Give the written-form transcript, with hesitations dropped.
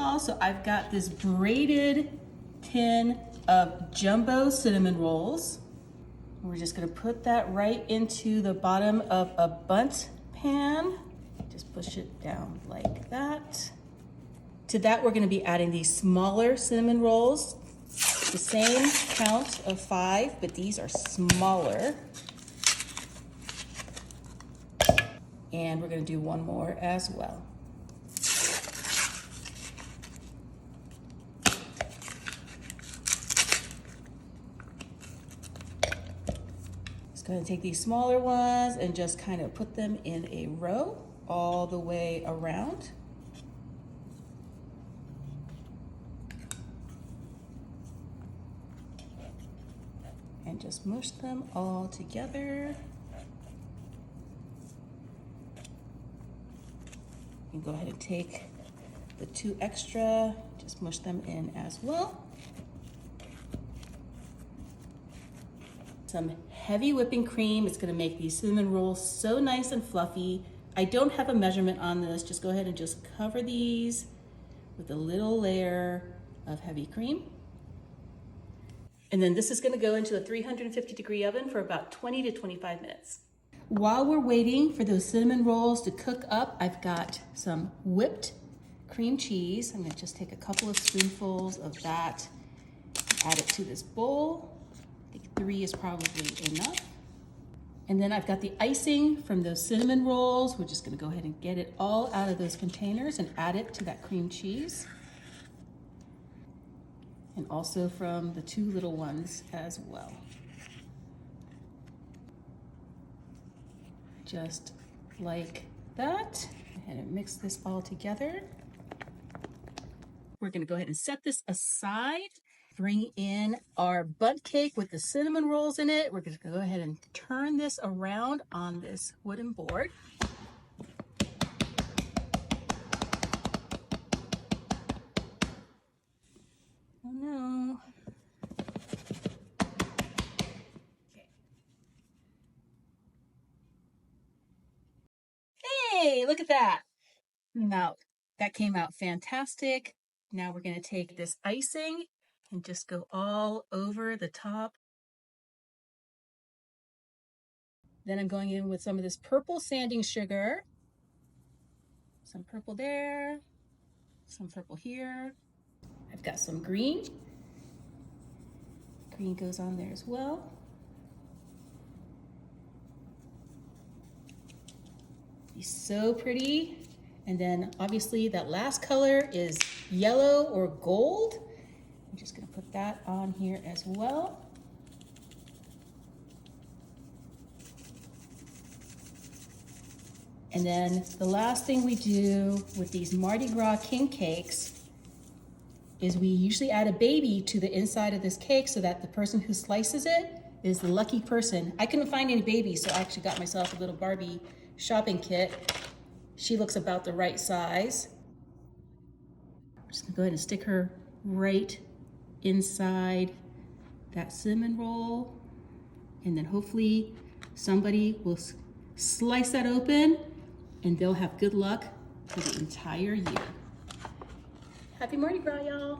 y'all. So I've got this braided tin of jumbo cinnamon rolls. We're just gonna put that right into the bottom of a bundt pan. Just push it down like that. To that, we're gonna be adding these smaller cinnamon rolls. The same count of 5, but these are smaller. And we're gonna do one more as well. Just gonna take these smaller ones and just kind of put them in a row all the way around. And just mush them all together. You can go ahead and take the 2 extra, just mush them in as well. Some heavy whipping cream. It's gonna make these cinnamon rolls so nice and fluffy. I don't have a measurement on this. Just go ahead and just cover these with a little layer of heavy cream. And then this is gonna go into a 350-degree oven for about 20 to 25 minutes. While we're waiting for those cinnamon rolls to cook up, I've got some whipped cream cheese. I'm gonna just take a couple of spoonfuls of that, add it to this bowl. I think 3 is probably enough. And then I've got the icing from those cinnamon rolls. We're just gonna go ahead and get it all out of those containers and add it to that cream cheese. And also from the 2 little ones as well. Just like that. Go ahead and mix this all together. We're gonna go ahead and set this aside. Bring in our bundt cake with the cinnamon rolls in it. We're gonna go ahead and turn this around on this wooden board. Oh no. Okay. Hey, look at that. Now, that came out fantastic. Now we're gonna take this icing and just go all over the top. Then I'm going in with some of this purple sanding sugar. Some purple there, some purple here. I've got some green. Green goes on there as well. It's so pretty. And then obviously that last color is yellow or gold. I'm just gonna put that on here as well. And then the last thing we do with these Mardi Gras king cakes is we usually add a baby to the inside of this cake so that the person who slices it is the lucky person. I couldn't find any babies, so I actually got myself a little Barbie shopping kit. She looks about the right size. I'm just gonna go ahead and stick her right inside that cinnamon roll. And then hopefully somebody will slice that open and they'll have good luck for the entire year. Happy Mardi Gras, y'all.